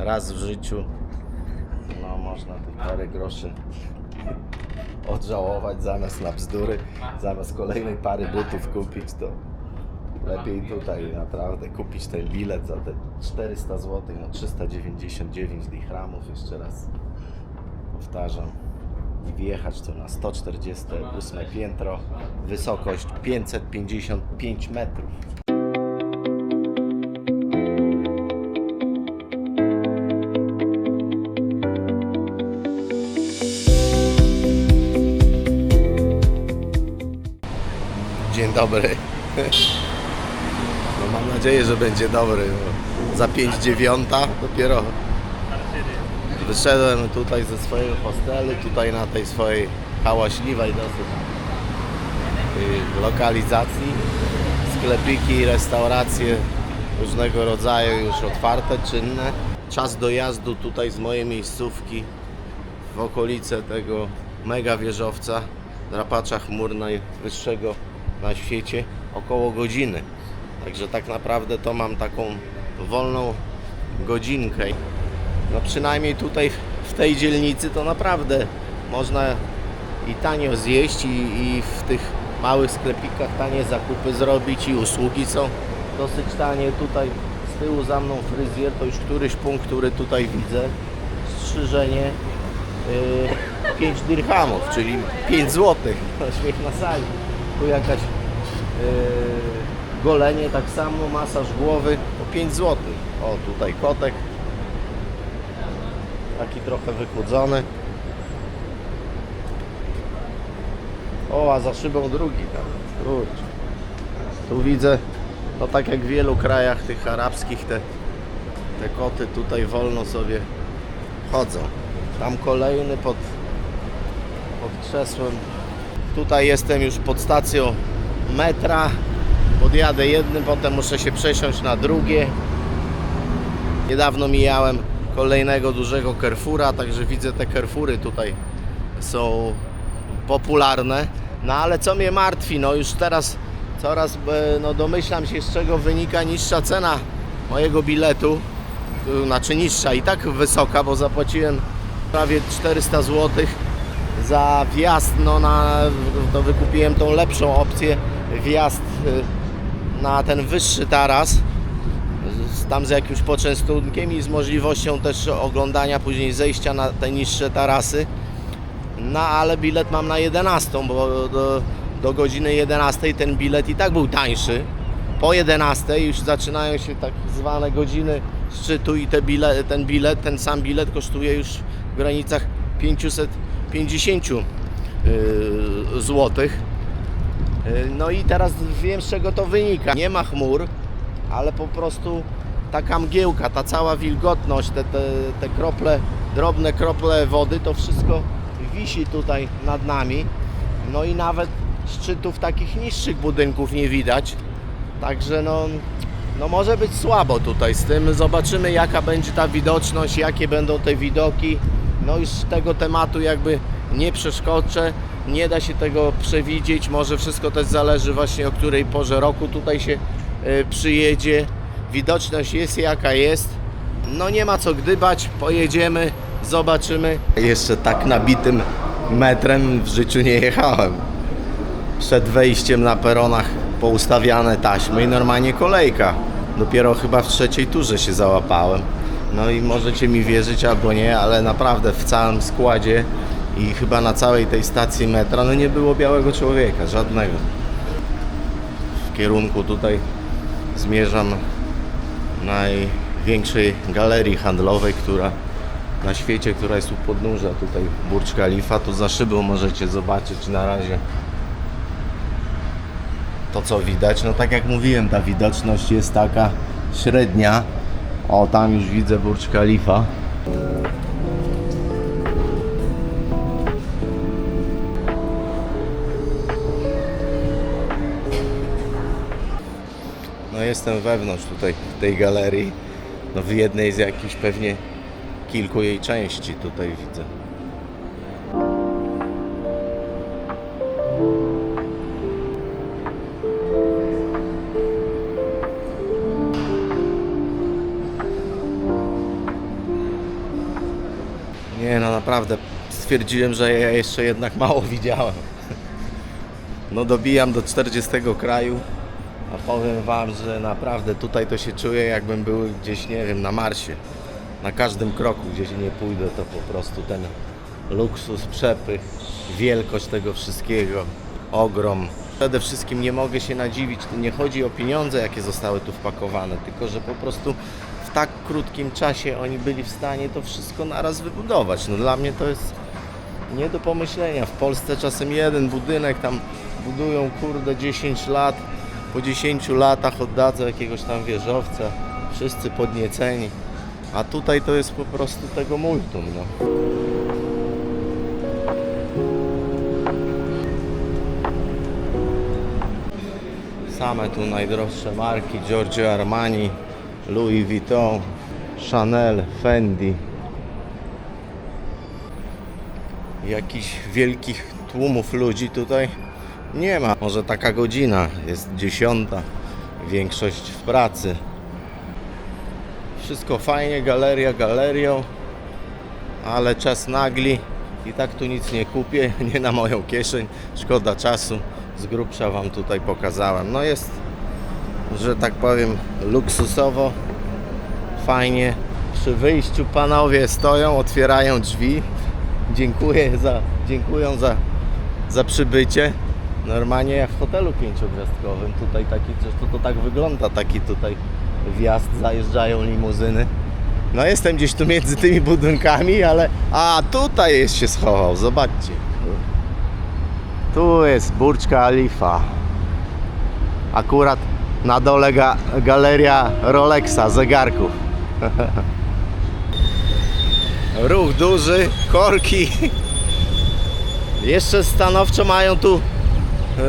raz w życiu, no można tych parę groszy odżałować zamiast na bzdury, zamiast kolejnej pary butów kupić, to lepiej tutaj naprawdę kupić ten bilet za te 400 zł, no 399 dirhamów, jeszcze raz powtarzam, i wjechać to na 148 piętro, wysokość 555 metrów. Dzień dobry. No mam nadzieję, że będzie dobry. Za 5:09 dopiero wyszedłem tutaj ze swojego hostelu, tutaj na tej swojej hałaśliwej dosyć lokalizacji. Sklepiki, restauracje różnego rodzaju już otwarte, czynne. Czas dojazdu tutaj z mojej miejscówki w okolice tego mega wieżowca, drapacza chmur najwyższego na świecie, około godziny. Także tak naprawdę to mam taką wolną godzinkę. No przynajmniej tutaj w tej dzielnicy to naprawdę można i tanio zjeść i w tych małych sklepikach tanie zakupy zrobić i usługi są dosyć tanie. Tutaj z tyłu za mną fryzjer, to już któryś punkt, który tutaj widzę. Strzyżenie 5 dirhamów, czyli 5 zł. Śmiech na sali. Tu jakaś golenie, tak samo masaż głowy po 5 zł. O, tutaj kotek taki trochę wychudzony. O, a za szybą drugi tam. Kurczę. Tu widzę, no tak jak w wielu krajach tych arabskich, te koty tutaj wolno sobie chodzą. Tam kolejny pod krzesłem. Tutaj jestem już pod stacją metra. Podjadę jednym, potem muszę się przesiąść na drugie. Niedawno mijałem kolejnego dużego Carrefoura, także widzę, te Carrefoury tutaj są popularne. No ale co mnie martwi, no już teraz coraz domyślam się, z czego wynika niższa cena mojego biletu. Znaczy niższa, i tak wysoka, bo zapłaciłem prawie 400 zł za wjazd, no to wykupiłem tą lepszą opcję, wjazd na ten wyższy taras, tam z jakimś poczęstunkiem i z możliwością też oglądania później zejścia na te niższe tarasy. No ale bilet mam na 11, bo do godziny 11 ten bilet i tak był tańszy. Po 11 już zaczynają się tak zwane godziny szczytu i ten sam bilet kosztuje już w granicach 550 zł. No i teraz wiem, z czego to wynika. Nie ma chmur, ale po prostu taka mgiełka, ta cała wilgotność, te krople, drobne krople wody, to wszystko wisi tutaj nad nami. No i nawet szczytów takich niższych budynków nie widać. Także no może być słabo tutaj z tym. Zobaczymy, jaka będzie ta widoczność, jakie będą te widoki. No już tego tematu jakby nie przeskoczę. Nie da się tego przewidzieć. Może wszystko też zależy właśnie, o której porze roku tutaj się przyjedzie. Widoczność jest jaka jest. No nie ma co gdybać. Pojedziemy, zobaczymy. Jeszcze tak nabitym metrem w życiu nie jechałem. Przed wejściem na peronach poustawiane taśmy i normalnie kolejka. Dopiero chyba w trzeciej turze się załapałem. No i możecie mi wierzyć albo nie, ale naprawdę w całym składzie i chyba na całej tej stacji metra no nie było białego człowieka, żadnego. W kierunku tutaj zmierzam największej galerii handlowej, która na świecie, która jest u podnóża tutaj Burcz Khalifa. Tu za szybą możecie zobaczyć na razie to, co widać. No tak jak mówiłem, ta widoczność jest taka średnia. O, tam już widzę Burcz Khalifa. No jestem wewnątrz tutaj tej galerii. No w jednej z jakichś pewnie kilku jej części tutaj widzę. Nie no, naprawdę stwierdziłem, że ja jeszcze jednak mało widziałem. No dobijam do 40 kraju, a powiem Wam, że naprawdę tutaj to się czuję, jakbym był gdzieś, nie wiem, na Marsie. Na każdym kroku, gdzieś nie pójdę, to po prostu ten luksus, przepych, wielkość tego wszystkiego, ogrom. Przede wszystkim nie mogę się nadziwić, tu nie chodzi o pieniądze, jakie zostały tu wpakowane, tylko że po prostu w tak krótkim czasie oni byli w stanie to wszystko naraz wybudować. No dla mnie to jest nie do pomyślenia. W Polsce czasem jeden budynek tam budują, kurde, 10 lat, po 10 latach oddadzą jakiegoś tam wieżowca, wszyscy podnieceni, a tutaj to jest po prostu tego multum, no. Same tu najdroższe marki: Giorgio Armani, Louis Vuitton, Chanel, Fendi. Jakichś wielkich tłumów ludzi tutaj nie ma. Może taka godzina, jest 10, większość w pracy. Wszystko fajnie, galeria galerią, ale czas nagli i tak tu nic nie kupię, nie na moją kieszeń, szkoda czasu. Z grubsza Wam tutaj pokazałem. No jest, że tak powiem, luksusowo, fajnie. Przy wyjściu panowie stoją, otwierają drzwi. Dziękują za przybycie. Normalnie jak w hotelu 5-gwiazdkowym. Tutaj taki, to tak wygląda, taki tutaj wjazd, zajeżdżają limuzyny. No jestem gdzieś tu między tymi budynkami, ale... A, tutaj jest, się schował, zobaczcie. Tu jest Burj Khalifa. Akurat na dole galeria Rolexa, zegarków. Ruch duży, korki. Jeszcze stanowczo mają tu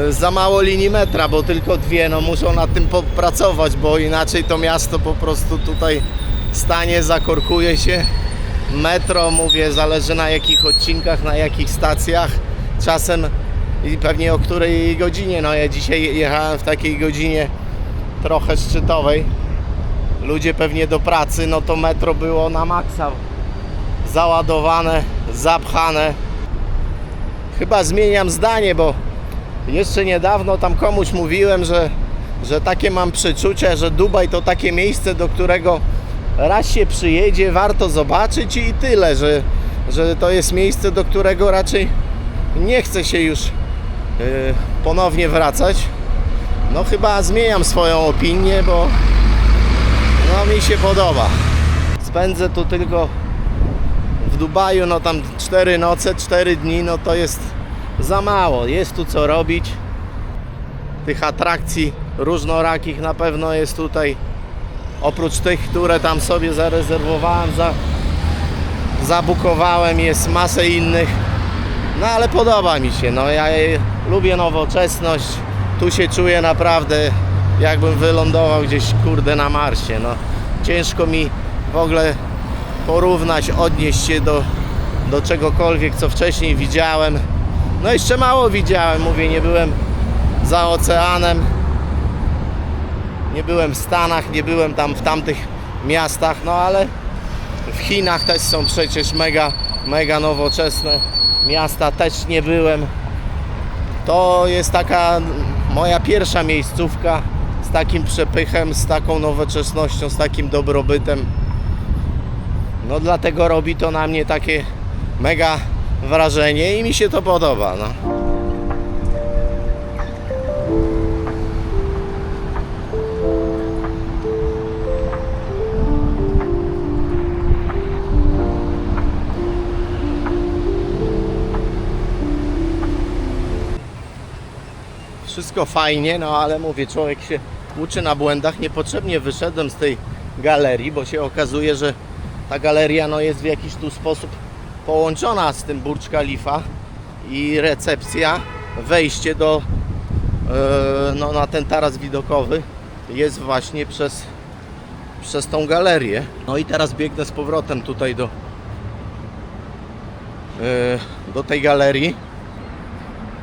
za mało linii metra, bo tylko 2, no muszą nad tym popracować, bo inaczej to miasto po prostu tutaj stanie, zakorkuje się. Metro, mówię, zależy na jakich odcinkach, na jakich stacjach, czasem i pewnie o której godzinie. No ja dzisiaj jechałem w takiej godzinie trochę szczytowej. Ludzie pewnie do pracy, no to metro było na maksa załadowane, zapchane. Chyba zmieniam zdanie, bo jeszcze niedawno tam komuś mówiłem, że takie mam przeczucie, że Dubaj to takie miejsce, do którego raz się przyjedzie, warto zobaczyć i tyle, że to jest miejsce, do którego raczej nie chce się już ponownie wracać. No chyba zmieniam swoją opinię, bo no mi się podoba. Spędzę tu tylko w Dubaju, no tam 4 noce, 4 dni, no to jest za mało. Jest tu co robić. Tych atrakcji różnorakich na pewno jest tutaj. Oprócz tych, które tam sobie zarezerwowałem, zabukowałem, jest masę innych. No ale podoba mi się. No ja lubię nowoczesność. Tu się czuję naprawdę, jakbym wylądował gdzieś, kurde, na Marsie. No ciężko mi w ogóle porównać, odnieść się do czegokolwiek, co wcześniej widziałem. No jeszcze mało widziałem, mówię, nie byłem za oceanem, nie byłem w Stanach, nie byłem tam w tamtych miastach, no ale w Chinach też są przecież mega nowoczesne miasta, też nie byłem. To jest taka moja pierwsza miejscówka z takim przepychem, z taką nowoczesnością, z takim dobrobytem. No dlatego robi to na mnie takie mega wrażenie i mi się to podoba, no. Wszystko fajnie, no ale mówię, człowiek się uczy na błędach. Niepotrzebnie wyszedłem z tej galerii, bo się okazuje, że ta galeria no, jest w jakiś tu sposób połączona z tym Burj Khalifa i recepcja, wejście no, na ten taras widokowy jest właśnie przez tą galerię. No i teraz biegnę z powrotem tutaj do tej galerii,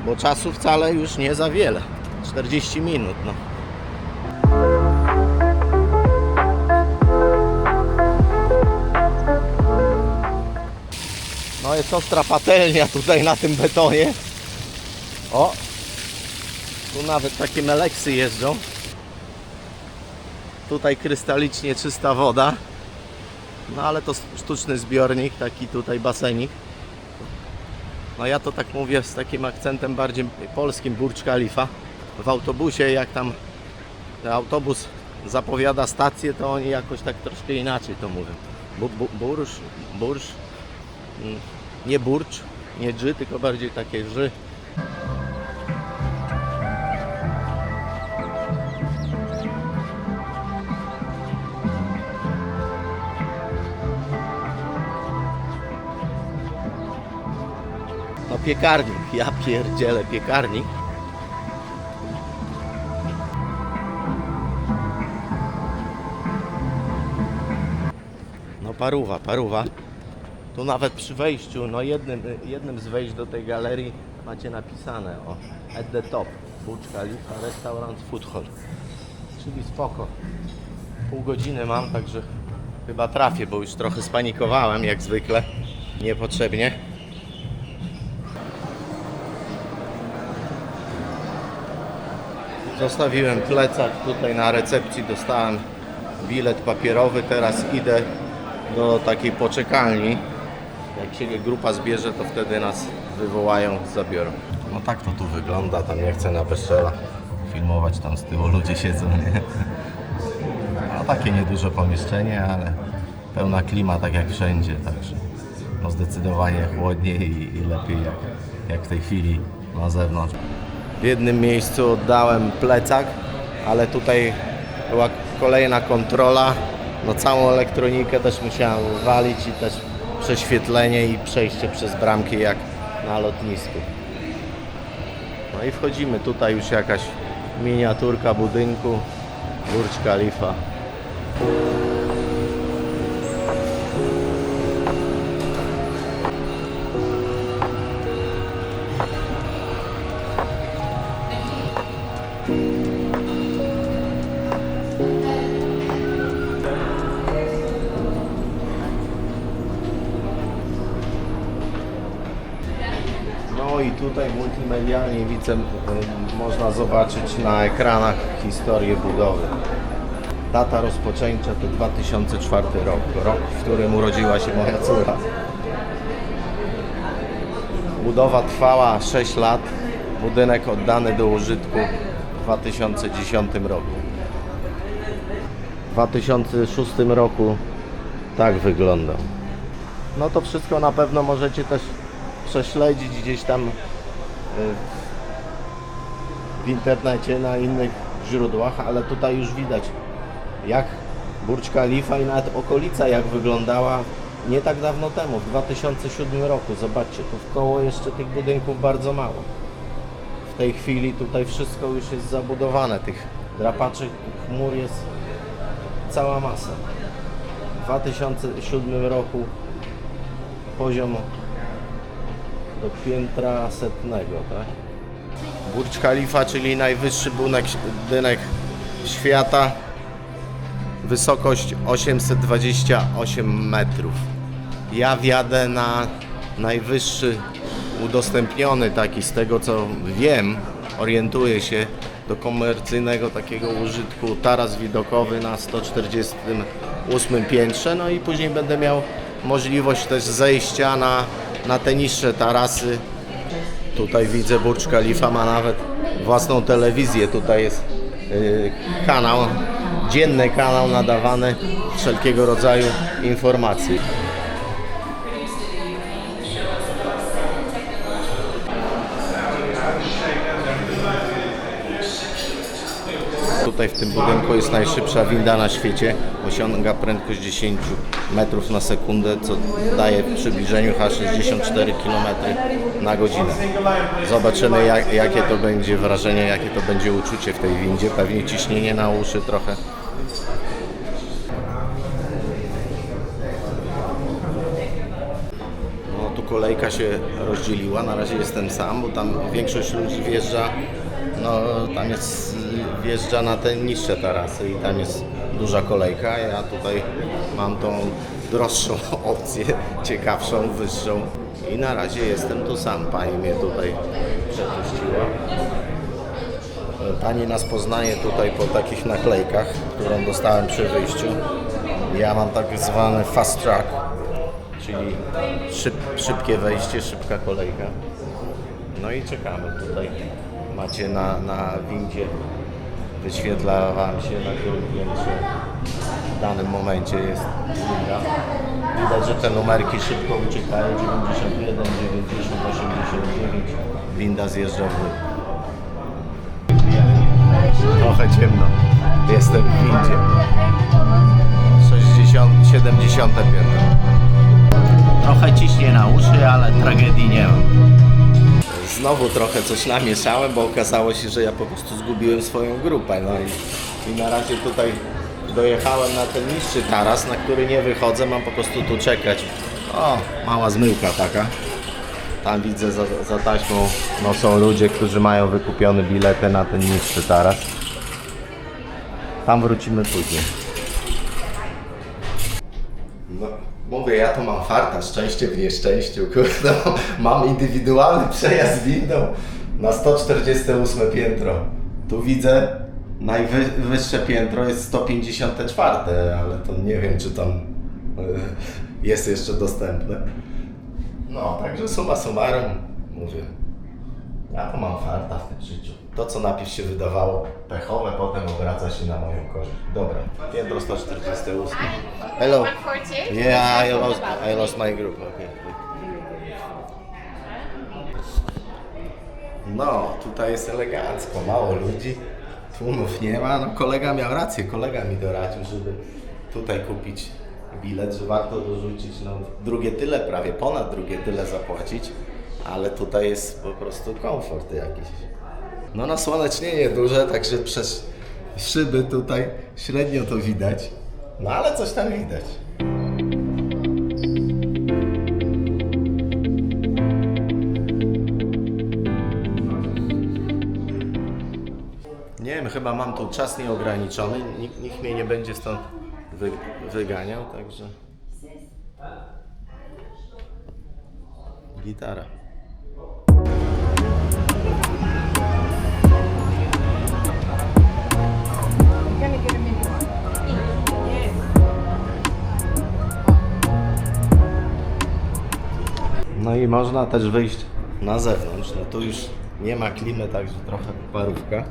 bo czasu wcale już nie za wiele, 40 minut, no. No jest ostra patelnia tutaj na tym betonie. O! Tu nawet takie meleksy jeżdżą. Tutaj krystalicznie czysta woda. No ale to sztuczny zbiornik, taki tutaj basenik. No ja to tak mówię z takim akcentem bardziej polskim, Burcz Khalifa. W autobusie, jak tam autobus zapowiada stację, to oni jakoś tak troszkę inaczej to mówią. Burcz, nie burcz, nie dży, tylko bardziej takie ży. No piekarnik, ja pierdzielę piekarnik. No paruwa. Tu nawet przy wejściu, no jednym z wejść do tej galerii macie napisane o at the top Burcz Khalifa Restaurant Food Hall. Czyli spoko. Pół godziny mam, także chyba trafię, bo już trochę spanikowałem jak zwykle. Niepotrzebnie. Zostawiłem plecak tutaj na recepcji, dostałem bilet papierowy, teraz idę do takiej poczekalni. Jak się grupa zbierze, to wtedy nas wywołają, zabiorą. No tak to tu wygląda, tam nie chcę na wesela filmować, tam z tyłu ludzie siedzą, nie? No takie nieduże pomieszczenie, ale pełna klima, tak jak wszędzie, także no zdecydowanie chłodniej i lepiej jak w tej chwili na zewnątrz. W jednym miejscu oddałem plecak, ale tutaj była kolejna kontrola. No całą elektronikę też musiałem walić i też prześwietlenie i przejście przez bramki jak na lotnisku. No i wchodzimy, tutaj już jakaś miniaturka budynku Burcz Khalifa. No i tutaj multimedialnie widzę, można zobaczyć na ekranach historię budowy. Data rozpoczęcia to 2004 rok, w którym urodziła się moja córka. Budowa trwała 6 lat, budynek oddany do użytku w 2010 roku. W 2006 roku tak wyglądał. No to wszystko na pewno możecie też prześledzić gdzieś tam w internecie, na innych źródłach, ale tutaj już widać jak Burcz Khalifa i nawet okolica jak wyglądała nie tak dawno temu, w 2007 roku. Zobaczcie, tu wkoło jeszcze tych budynków bardzo mało. W tej chwili tutaj wszystko już jest zabudowane, tych drapaczy chmur jest cała masa. W 2007 roku poziom do piętra 100, tak? Burcz Khalifa, czyli najwyższy budynek świata, wysokość 828 metrów. Ja wjadę na najwyższy udostępniony, taki z tego co wiem, orientuję się, do komercyjnego takiego użytku taras widokowy na 148 piętrze, no i później będę miał możliwość też zejścia na te niższe tarasy. Tutaj widzę, Burcz Khalifa ma nawet własną telewizję. Tutaj jest kanał, dzienny kanał nadawany wszelkiego rodzaju informacji. Tutaj w tym budynku jest najszybsza winda na świecie. Osiąga prędkość 10 metrów na sekundę, co daje w przybliżeniu 64 km na godzinę. Zobaczymy jakie to będzie wrażenie, jakie to będzie uczucie w tej windzie. Pewnie ciśnienie na uszy trochę. No tu kolejka się rozdzieliła. Na razie jestem sam, bo tam większość ludzi wjeżdża. No tam wjeżdża na te niższe tarasy i tam jest duża kolejka. Ja tutaj mam tą droższą opcję, ciekawszą, wyższą. I na razie jestem tu sam. Pani mnie tutaj przepuściła. Pani nas poznaje tutaj po takich naklejkach, którą dostałem przy wyjściu. Ja mam tak zwany fast track, czyli szybkie wejście, szybka kolejka. No i czekamy tutaj. Macie na windzie, wyświetla Wam się, na którym piętrze w danym momencie jest winda. Widać, że te numerki szybko uciekają. 91, 90, 89. Winda zjeżdża w dół. Trochę ciemno. Jestem w windzie. 70 piętro. Trochę ciśnie na uszy, ale tragedii nie ma. Znowu trochę coś namieszałem, bo okazało się, że ja po prostu zgubiłem swoją grupę. No i na razie tutaj dojechałem na ten niższy taras, na który nie wychodzę, mam po prostu tu czekać. O, mała zmyłka taka. Tam widzę za taśmą, no są ludzie, którzy mają wykupione bilety na ten niższy taras. Tam wrócimy później. No, mówię, ja tu mam farta, szczęście w nieszczęściu, kurde, mam indywidualny przejazd windą na 148 piętro. Tu widzę, najwyższe piętro jest 154, ale to nie wiem, czy tam jest jeszcze dostępne. No, także summa summarum, mówię, ja tu mam farta w tym życiu. To, co najpierw się wydawało pechowe, potem obraca się na moją korzyść. Dobra, piętro 148. Hello. Yeah, I lost my group. Okay. No, tutaj jest elegancko, mało ludzi, tłumów nie ma. No, kolega miał rację, kolega mi doradził, żeby tutaj kupić bilet, że warto dorzucić drugie tyle, prawie ponad drugie tyle zapłacić, ale tutaj jest po prostu komfort jakiś. No nasłonecznienie duże, także przez szyby tutaj średnio to widać, no ale coś tam widać. Nie wiem, chyba mam tu czas nieograniczony, nikt mnie nie będzie stąd wyganiał, także gitara. No i można też wyjść na zewnątrz, no tu już nie ma klimy, także trochę parówka.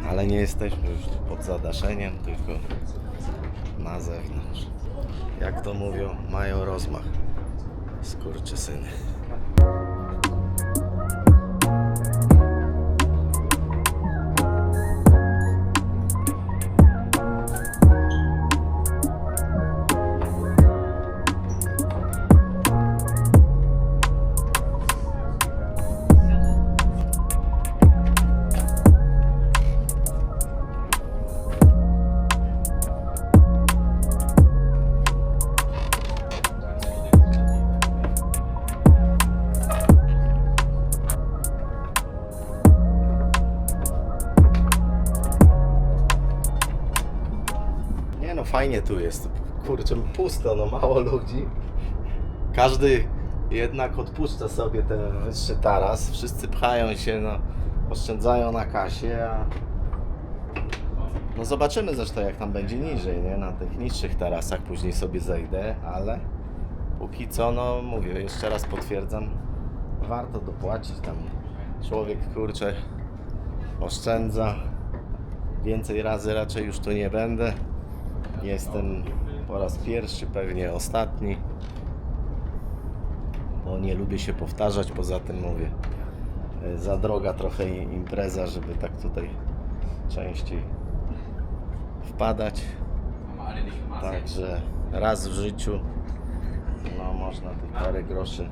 Ale nie jesteśmy już pod zadaszeniem, tylko na zewnątrz. Jak to mówią, mają rozmach skurczysyny. Fajnie tu jest, kurczę, pusto, no mało ludzi. Każdy jednak odpuszcza sobie ten wyższy taras, wszyscy pchają się, no, oszczędzają na kasie, a no zobaczymy zresztą jak tam będzie niżej, nie? Na tych niższych tarasach później sobie zejdę, ale póki co, no mówię, jeszcze raz potwierdzam, warto dopłacić, tam człowiek, kurczę, oszczędza, więcej razy raczej już tu nie będę. Jestem po raz pierwszy, pewnie ostatni, bo nie lubię się powtarzać, poza tym mówię, za droga trochę impreza, żeby tak tutaj częściej wpadać, także raz w życiu, no można tych parę groszy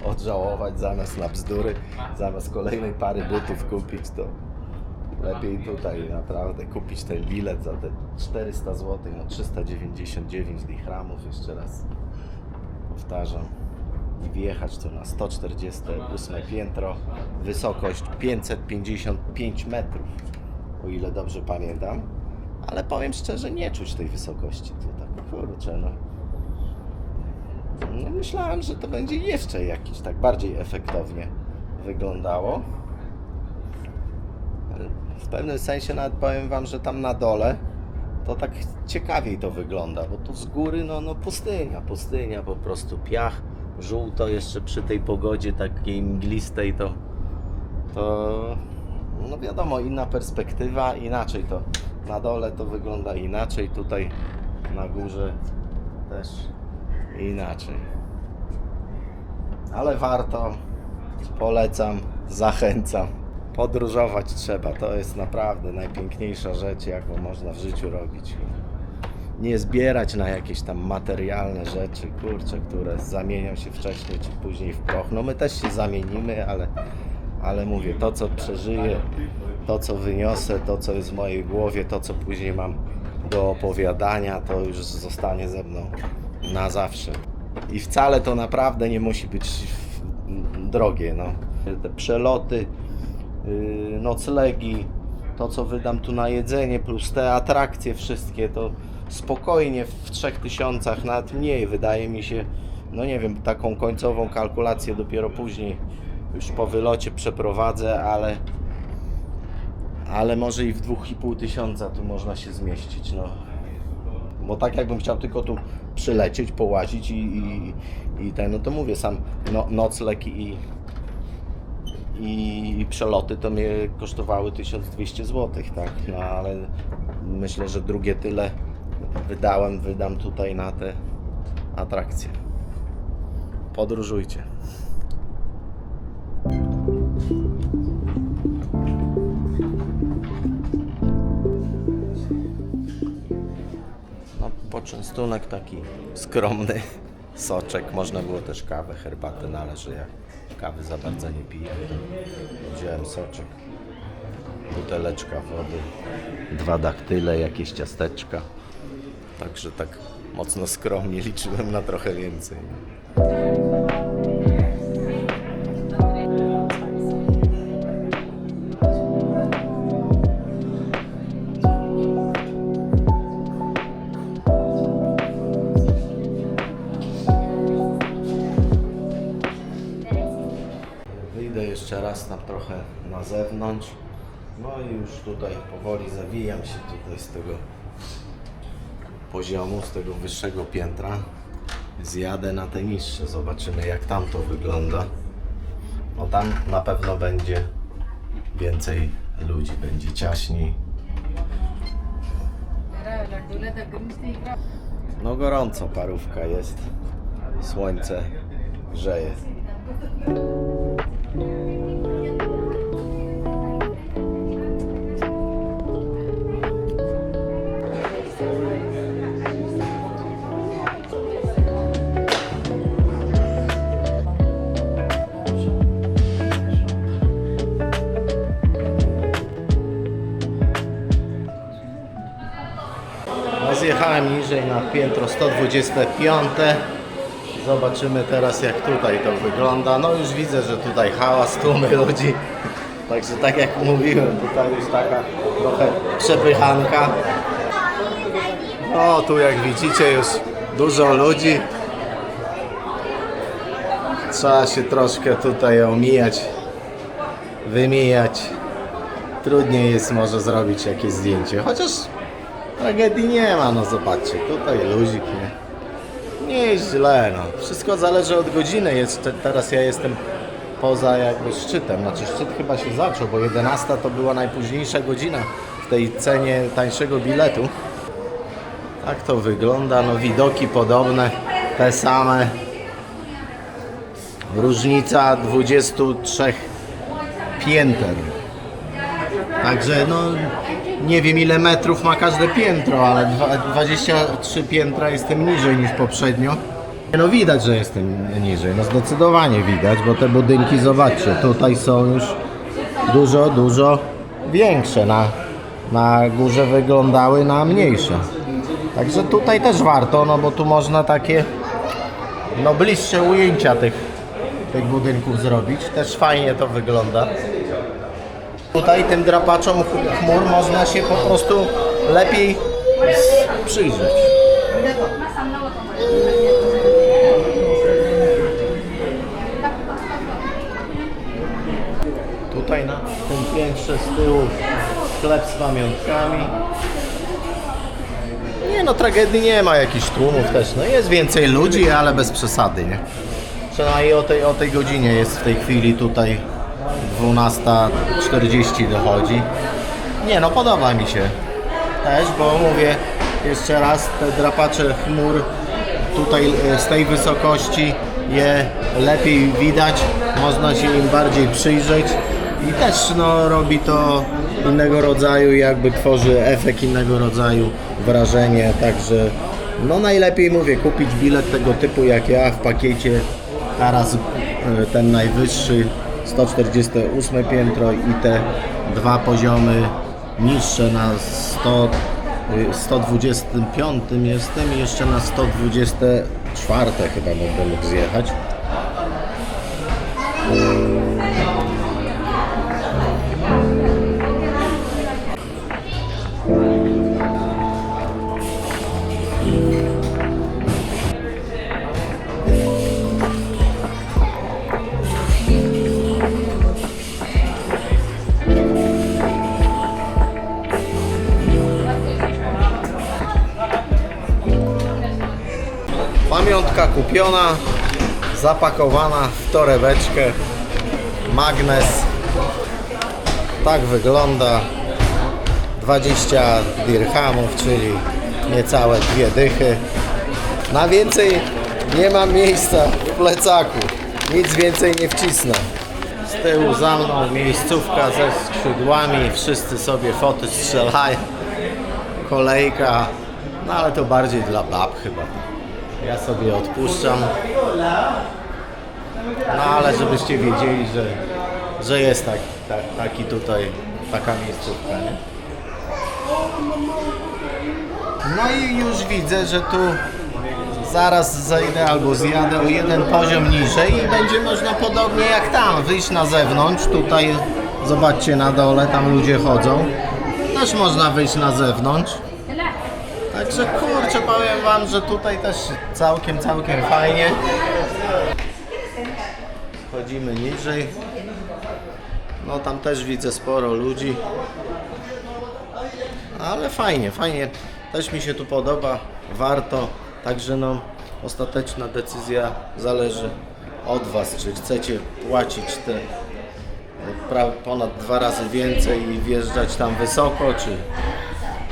odżałować zamiast na bzdury, zamiast kolejnej pary butów kupić, to lepiej tutaj naprawdę kupić ten bilet za te 400 zł, no 399 dirhamów, jeszcze raz powtarzam, i wjechać tu na 148 piętro, wysokość 555 metrów, o ile dobrze pamiętam, ale powiem szczerze, nie czuć tej wysokości tutaj, kurczę, no. No myślałem, że to będzie jeszcze jakiś tak bardziej efektownie wyglądało. W pewnym sensie nawet powiem wam, że tam na dole to tak ciekawiej to wygląda, bo tu z góry no pustynia, po prostu piach, żółto jeszcze przy tej pogodzie takiej mglistej to no wiadomo, inna perspektywa, inaczej to na dole to wygląda inaczej, tutaj na górze też inaczej. Ale warto, polecam, zachęcam. Podróżować trzeba, to jest naprawdę najpiękniejsza rzecz, jaką można w życiu robić. Nie zbierać na jakieś tam materialne rzeczy, kurczę, które zamienią się wcześniej czy później w proch. No my też się zamienimy, ale mówię, to co przeżyję, to co wyniosę, to co jest w mojej głowie, to co później mam do opowiadania, to już zostanie ze mną na zawsze. I wcale to naprawdę nie musi być drogie, no. Te przeloty, noclegi, to co wydam tu na jedzenie, plus te atrakcje wszystkie, to spokojnie w 3000, nawet mniej, wydaje mi się, no nie wiem, taką końcową kalkulację dopiero później już po wylocie przeprowadzę, ale może i w 2500 tu można się zmieścić, no. Bo tak jakbym chciał tylko tu przylecieć, połazić i ten, no to mówię, sam nocleg i przeloty to mnie kosztowały 1200 zł, tak? No ale myślę, że drugie tyle wydam tutaj na te atrakcje. Podróżujcie. No, poczęstunek taki skromny, soczek, można było też kawę, herbatę, no ale że ja kawy za bardzo nie piję. Wziąłem soczek, buteleczka wody, 2 daktyle, jakieś ciasteczka. Także tak mocno skromnie, liczyłem na trochę więcej. Wyjdę jeszcze raz tam trochę na zewnątrz. No i już tutaj powoli zawijam się tutaj z tego poziomu, z tego wyższego piętra. Zjadę na te niższe, zobaczymy jak tam to wygląda. No tam na pewno będzie więcej ludzi, będzie ciaśniej. No gorąco, parówka jest, słońce grzeje. Zjechałem niżej na piętro 125. Zobaczymy teraz jak tutaj to wygląda. No już widzę, że tutaj hałas, tłumy ludzi. Także tak jak mówiłem, tutaj już taka trochę przepychanka. No tu jak widzicie już dużo ludzi. Trzeba się troszkę tutaj omijać, wymijać. Trudniej jest może zrobić jakieś zdjęcie. Chociaż tragedii nie ma, no zobaczcie, tutaj luzik, nie jest źle, no. Wszystko zależy od godziny, teraz ja jestem poza jakby szczytem, znaczy szczyt chyba się zaczął, bo 11 to była najpóźniejsza godzina w tej cenie tańszego biletu. Tak to wygląda, no widoki podobne, te same, różnica 23 pięter. Także no nie wiem ile metrów ma każde piętro, ale 23 piętra jestem niżej niż poprzednio. No widać, że jestem niżej, no zdecydowanie widać, bo te budynki, zobaczcie, tutaj są już dużo większe, na górze wyglądały na mniejsze. Także tutaj też warto, no bo tu można takie no bliższe ujęcia tych budynków zrobić, też fajnie to wygląda. Tutaj tym drapaczom chmur można się po prostu lepiej przyjrzeć. Tutaj na tym piętrze z tyłu sklep z pamiątkami. Nie no, tragedii nie ma, jakichś tłumów też. No jest więcej ludzi, ale bez przesady, nie? Przynajmniej o tej godzinie jest w tej chwili tutaj 12:40 dochodzi. Nie no, podoba mi się też, bo mówię jeszcze raz, te drapacze chmur tutaj z tej wysokości je lepiej widać, można się im bardziej przyjrzeć i też no, robi to innego rodzaju, jakby tworzy efekt innego rodzaju wrażenie, także no najlepiej mówię kupić bilet tego typu jak ja w pakiecie, teraz ten najwyższy 148 piętro i te dwa poziomy niższe na 125 jestem i jeszcze na 124 chyba będę mógł zjechać. Pamiątka kupiona, zapakowana w torebeczkę, magnes, tak wygląda, 20 dirhamów, czyli niecałe 2 dychy. Na więcej nie mam miejsca w plecaku, nic więcej nie wcisnę. Z tyłu za mną miejscówka ze skrzydłami, wszyscy sobie foty strzelają, kolejka, no ale to bardziej dla bab chyba. Ja sobie odpuszczam, no ale żebyście wiedzieli, że jest taki tutaj, taka miejscówka, nie? No i już widzę, że tu zaraz zejdę albo zjadę o jeden poziom niżej i będzie można podobnie jak tam wyjść na zewnątrz. Tutaj zobaczcie na dole, tam ludzie chodzą, też można wyjść na zewnątrz. Także kurczę, powiem wam, że tutaj też całkiem fajnie. Chodzimy niżej. No tam też widzę sporo ludzi. Ale fajnie. Też mi się tu podoba, warto. Także no, ostateczna decyzja zależy od was, czy chcecie płacić te ponad 2 razy więcej i wjeżdżać tam wysoko, czy...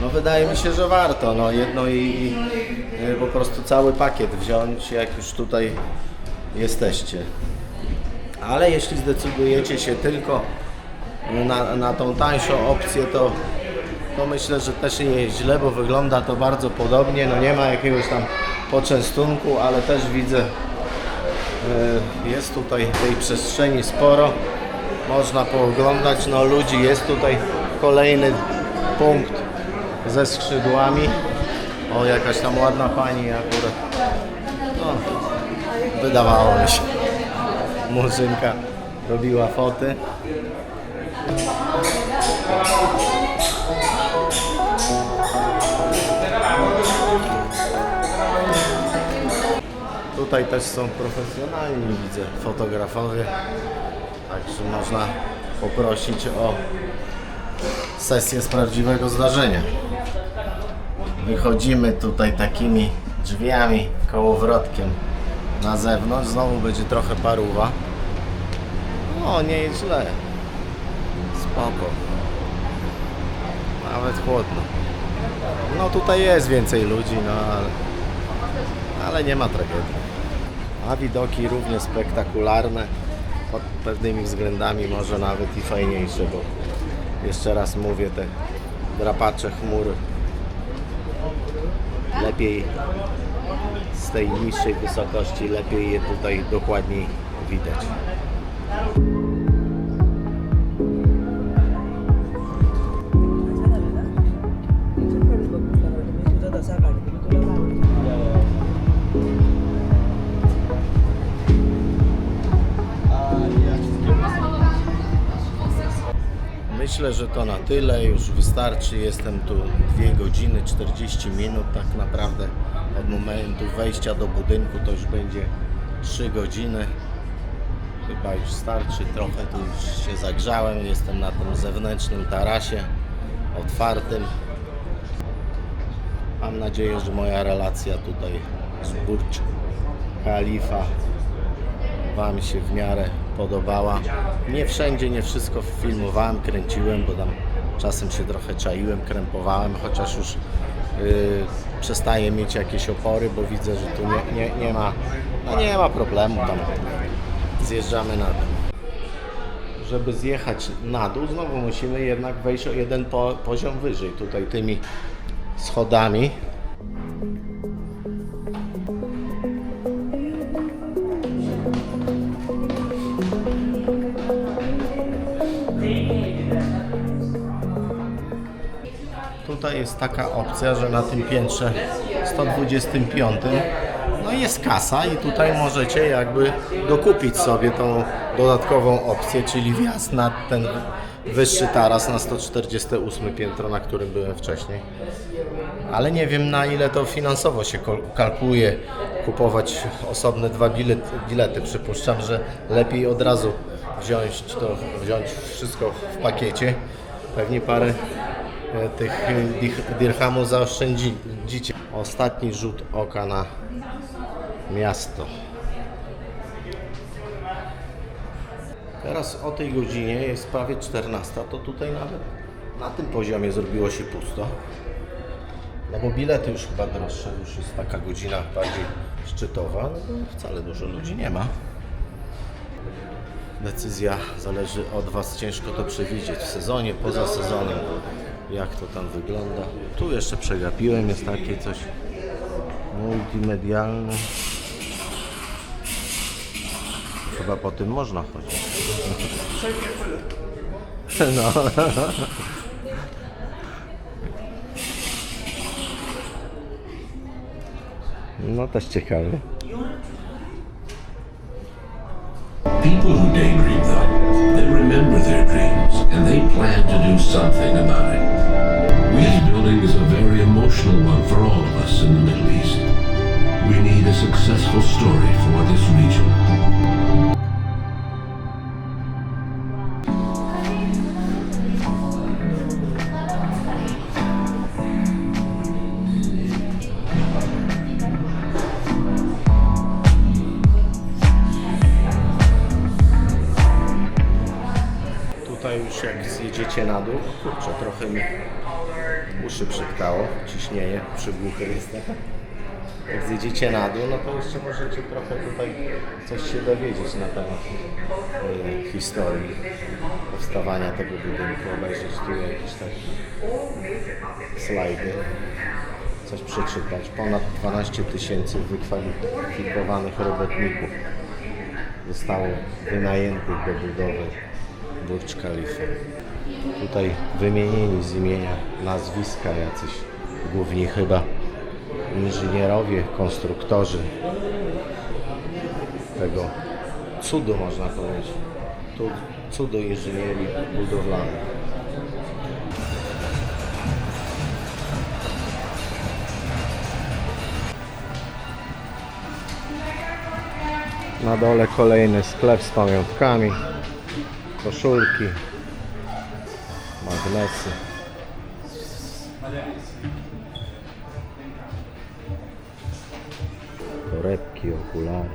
No wydaje mi się, że warto, no jedno i po prostu cały pakiet wziąć, jak już tutaj jesteście. Ale jeśli zdecydujecie się tylko na tą tańszą opcję, to myślę, że też nie jest źle, bo wygląda to bardzo podobnie. No nie ma jakiegoś tam poczęstunku, ale też widzę, jest tutaj tej przestrzeni sporo. Można pooglądać, no ludzi jest tutaj, kolejny punkt ze skrzydłami. O, jakaś tam ładna pani akurat. No, wydawało mi się. Murzynka robiła foty. Tutaj też są profesjonalni, widzę, fotografowie. Także można poprosić o sesję z prawdziwego zdarzenia. Wychodzimy tutaj takimi drzwiami, kołowrotkiem na zewnątrz. Znowu będzie trochę paruwa. No, nie jest źle. Spoko. Nawet chłodno. No tutaj jest więcej ludzi, no ale nie ma tragedii. A widoki równie spektakularne. Pod pewnymi względami może nawet i fajniejsze, bo jeszcze raz mówię, te drapacze chmur lepiej z tej niższej wysokości, lepiej je tutaj dokładniej widać. Myślę, że to na tyle, już wystarczy. Jestem tu 2 godziny 40 minut, tak naprawdę od momentu wejścia do budynku to już będzie 3 godziny. Chyba już starczy, trochę tu już się zagrzałem, jestem na tym zewnętrznym tarasie otwartym. Mam nadzieję, że moja relacja tutaj z Burcz Khalifa Wam się w miarę podobała. Nie wszędzie, nie wszystko filmowałem, kręciłem, bo tam czasem się trochę czaiłem, krępowałem, chociaż już przestaję mieć jakieś opory, bo widzę, że tu nie ma problemu, tam zjeżdżamy na dół. Żeby zjechać na dół, znowu musimy jednak wejść o jeden poziom wyżej, tutaj tymi schodami. Tutaj jest taka opcja, że na tym piętrze 125 no jest kasa i tutaj możecie jakby dokupić sobie tą dodatkową opcję, czyli wjazd na ten wyższy taras, na 148 piętro, na którym byłem wcześniej. Ale nie wiem, na ile to finansowo się kalkuluje kupować osobne 2 bilety. Przypuszczam, że lepiej od razu wziąć wszystko w pakiecie. Pewnie parę tych dirhamów zaoszczędzicie. Ostatni rzut oka na miasto. Teraz o tej godzinie jest prawie 14, to tutaj nawet na tym poziomie zrobiło się pusto. No bo bilety już chyba droższe, już jest taka godzina bardziej szczytowa, no to wcale dużo ludzi nie ma. Decyzja zależy od Was, ciężko to przewidzieć w sezonie, poza sezonem, jak to tam wygląda. Tu jeszcze przegapiłem, jest takie coś multimedialne. Chyba po tym można chodzić. No. No też ciekawe. People who daydream, though, they remember their dreams and they plan to do something about it. This building is a very emotional one for all of us in the Middle East. We need a successful story for this region. Tutaj już jak zjedziecie na dół, kurczę, trochę mi uszy przytkało, ciśnienie, przygłuchy jestem. Jak zjedziecie na dół, no to jeszcze możecie trochę tutaj coś się dowiedzieć na temat historii powstawania tego budynku, obejrzeć tu jakieś takie slajdy, coś przeczytać. Ponad 12 000 wykwalifikowanych robotników zostało wynajętych do budowy Burcz Khalifa. Tutaj wymienieni z imienia nazwiska jacyś główni chyba inżynierowie, konstruktorzy tego cudu, można powiedzieć. Tu cudu inżynierii budowlanej. Na dole kolejny sklep z pamiątkami, koszulki, magnesy. Torebki, okulary.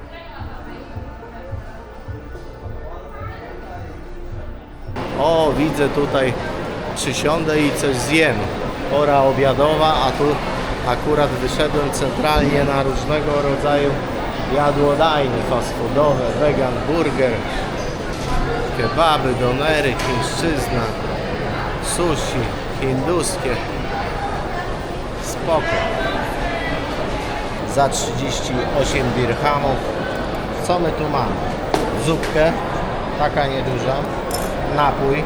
O, widzę tutaj, przysiądę i coś zjem. Pora obiadowa, a tu akurat wyszedłem centralnie na różnego rodzaju jadłodajnie fast foodowe, vegan burger, kebaby, donery, chińszczyzna, sushi, hinduskie. Spoko. Za 38 dirhamów. Co my tu mamy? Zupkę, taka nieduża, napój.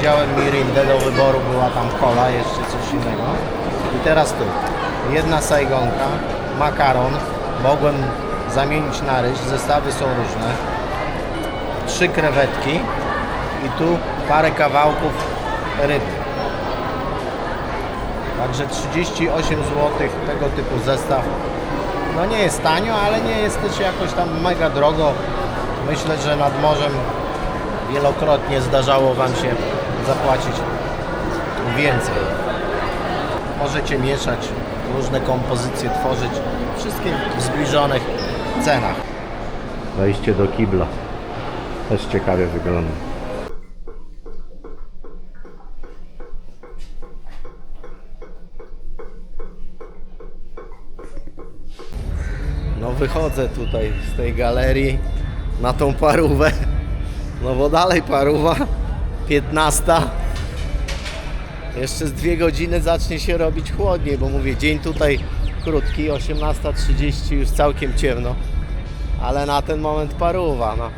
Wziąłem mirindę, do wyboru była tam cola, jeszcze coś innego. I teraz tu, jedna sajgonka, makaron, mogłem zamienić na ryż, zestawy są różne. 3 krewetki, i tu parę kawałków ryby. Także 38 zł tego typu zestaw. No nie jest tanio, ale nie jest też jakoś tam mega drogo. Myślę, że nad morzem wielokrotnie zdarzało Wam się zapłacić więcej. Możecie mieszać, różne kompozycje tworzyć, wszystkie w zbliżonych cenach. Wejście do kibla też ciekawie wygląda. No wychodzę tutaj z tej galerii na tą parówę. No bo dalej parówa, 15. Jeszcze z 2 godziny zacznie się robić chłodniej, bo mówię, dzień tutaj krótki, 18:30 już całkiem ciemno. Ale na ten moment parówa, no.